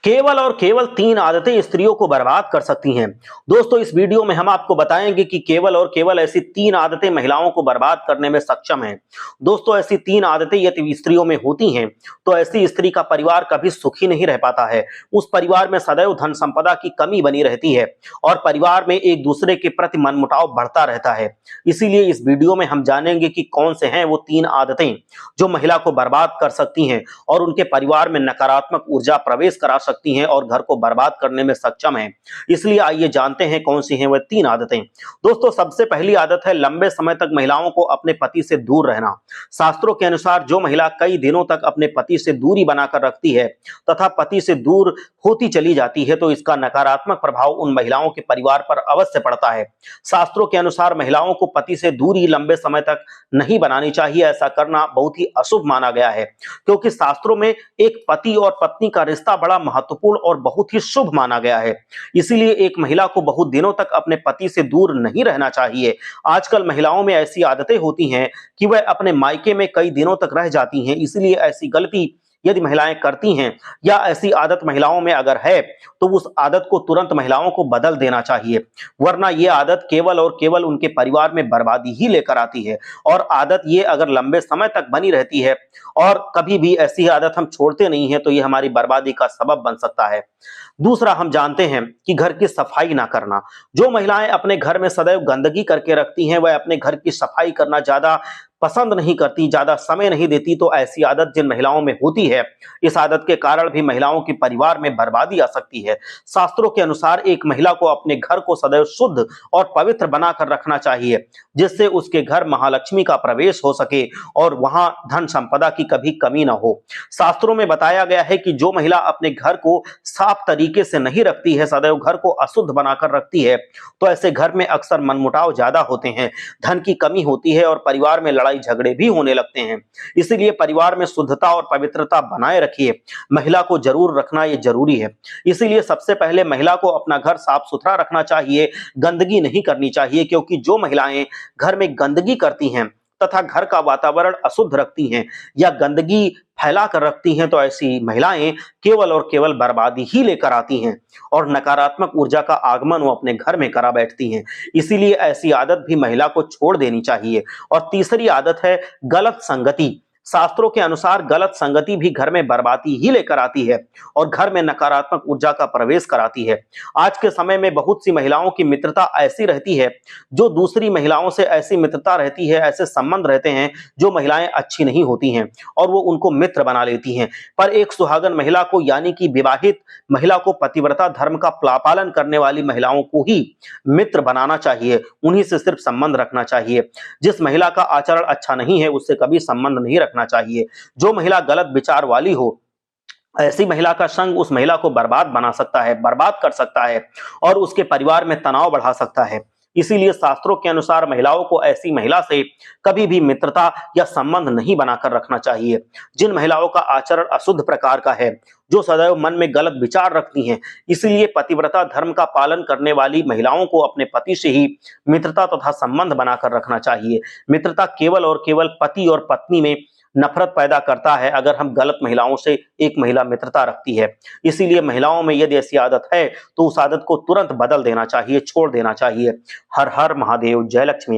केवल और केवल 3 आदतें स्त्रियों को बर्बाद कर सकती हैं। दोस्तों, इस वीडियो में हम आपको बताएंगे कि केवल और केवल ऐसी 3 आदतें महिलाओं को बर्बाद करने में सक्षम हैं। दोस्तों, ऐसी 3 आदतें यदि स्त्रियों में होती हैं, तो ऐसी स्त्री का परिवार कभी सुखी नहीं रह पाता है। उस परिवार में सदैव धन संपदा की कमी बनी रहती है और परिवार में एक दूसरे के प्रति मनमुटाव बढ़ता रहता है। इसीलिए इस वीडियो में हम जानेंगे कि कौन से हैं वो 3 आदतें जो महिला को बर्बाद कर सकती हैं और उनके परिवार में नकारात्मक ऊर्जा प्रवेश करा सकती हैं और घर को बर्बाद करने में सक्षम हैं। इसलिए आइए जानते हैं कौन सी हैं वह 3 आदतें। दोस्तों, सबसे पहली आदत है लंबे समय तक महिलाओं को अपने पति से दूर रहना। शास्त्रों के अनुसार जो महिला कई दिनों तक अपने पति से दूरी बनाकर रखती है तथा पति से दूर होती चली जाती है, तो इसका नकारात्मक प्रभाव उन महिलाओं के परिवार पर अवश्य पड़ता है। शास्त्रों के अनुसार महिलाओं को पति से दूरी लंबे समय तक नहीं बनानी चाहिए। ऐसा करना बहुत ही अशुभ माना गया है, क्योंकि शास्त्रों में एक पति और पत्नी का रिश्ता बड़ा महत्वपूर्ण और बहुत ही शुभ माना गया है। इसीलिए एक महिला को बहुत दिनों तक अपने पति से दूर नहीं रहना चाहिए। आजकल महिलाओं में ऐसी आदतें होती हैं कि वह अपने मायके में कई दिनों तक रह जाती हैं। इसलिए ऐसी गलती यदि महिलाएं करती हैं या ऐसी आदत महिलाओं में अगर है, तो उस आदत को तुरंत महिलाओं को बदल देना चाहिए, वरना ये आदत केवल और केवल उनके परिवार में बर्बादी ही लेकर आती है। और आदत ये अगर लंबे समय तक बनी रहती है और कभी भी ऐसी आदत हम छोड़ते नहीं है, तो ये हमारी बर्बादी का सबब बन सकता है। दूसरा, हम जानते हैं कि घर की सफाई ना करना। जो महिलाएं अपने घर में सदैव गंदगी करके रखती हैं, वह अपने घर की सफाई करना ज्यादा पसंद नहीं करती, ज्यादा समय नहीं देती, तो ऐसी आदत जिन महिलाओं में होती है, इस आदत के कारण भी महिलाओं के परिवार में बर्बादी आ सकती है। शास्त्रों के अनुसार एक महिला को अपने घर को सदैव शुद्ध और पवित्र बनाकर रखना चाहिए, जिससे उसके घर महालक्ष्मी का प्रवेश हो सके और वहां धन संपदा की कभी कमी ना हो। शास्त्रों में बताया गया है कि जो महिला अपने घर को साफ तरीके से नहीं रखती है, सदैव घर को अशुद्ध बनाकर रखती है, तो ऐसे घर में अक्सर मनमुटाव ज्यादा होते हैं, धन की कमी होती है और परिवार में लड़ाई झगड़े भी होने लगते हैं। इसलिए परिवार में शुद्धता और पवित्रता बनाए रखिए। महिला को जरूर रखना ये जरूरी है। इसीलिए सबसे पहले महिला को अपना घर साफ सुथरा रखना चाहिए, गंदगी नहीं करनी चाहिए, क्योंकि जो महिलाएं घर में गंदगी करती हैं तथा घर का वातावरण अशुद्ध रखती हैं या गंदगी फैला कर रखती हैं, तो ऐसी महिलाएं केवल और केवल बर्बादी ही लेकर आती हैं और नकारात्मक ऊर्जा का आगमन वो अपने घर में करा बैठती हैं। इसीलिए ऐसी आदत भी महिला को छोड़ देनी चाहिए। और तीसरी आदत है गलत संगति। शास्त्रों के अनुसार गलत संगति भी घर में बर्बादी ही लेकर आती है और घर में नकारात्मक ऊर्जा का प्रवेश कराती है। आज के समय में बहुत सी महिलाओं की मित्रता ऐसी रहती है, जो दूसरी महिलाओं से ऐसी मित्रता रहती है, ऐसे संबंध रहते हैं जो महिलाएं अच्छी नहीं होती हैं और वो उनको मित्र बना लेती हैं। पर एक सुहागन महिला को, यानी कि विवाहित महिला को, पतिव्रता धर्म का पालन करने वाली महिलाओं को ही मित्र बनाना चाहिए, उन्हीं से सिर्फ संबंध रखना चाहिए। जिस महिला का आचरण अच्छा नहीं है, उससे कभी संबंध नहीं रखना चाहिए। जो महिला गलत विचार वाली हो, ऐसी महिला का संग उस महिला को बर्बाद बना सकता है, बर्बाद कर सकता है और उसके परिवार में तनाव बढ़ा सकता है। इसीलिए शास्त्रों के अनुसार महिलाओं को ऐसी महिला से कभी भी मित्रता या संबंध नहीं बनाकर रखना चाहिए। जिन महिलाओं का आचरण अशुद्ध प्रकार का है, जो सदैव मन में गलत विचार रखती हैं, इसलिए पतिव्रता धर्म का पालन करने वाली महिलाओं को अपने पति से ही मित्रता तथा संबंध बनाकर रखना चाहिए। मित्रता केवल और केवल पति और पत्नी में नफरत पैदा करता है अगर हम गलत महिलाओं से एक महिला मित्रता रखती है। इसीलिए महिलाओं में यदि ऐसी आदत है, तो उस आदत को तुरंत बदल देना चाहिए, छोड़ देना चाहिए। हर हर महादेव। जय लक्ष्मी।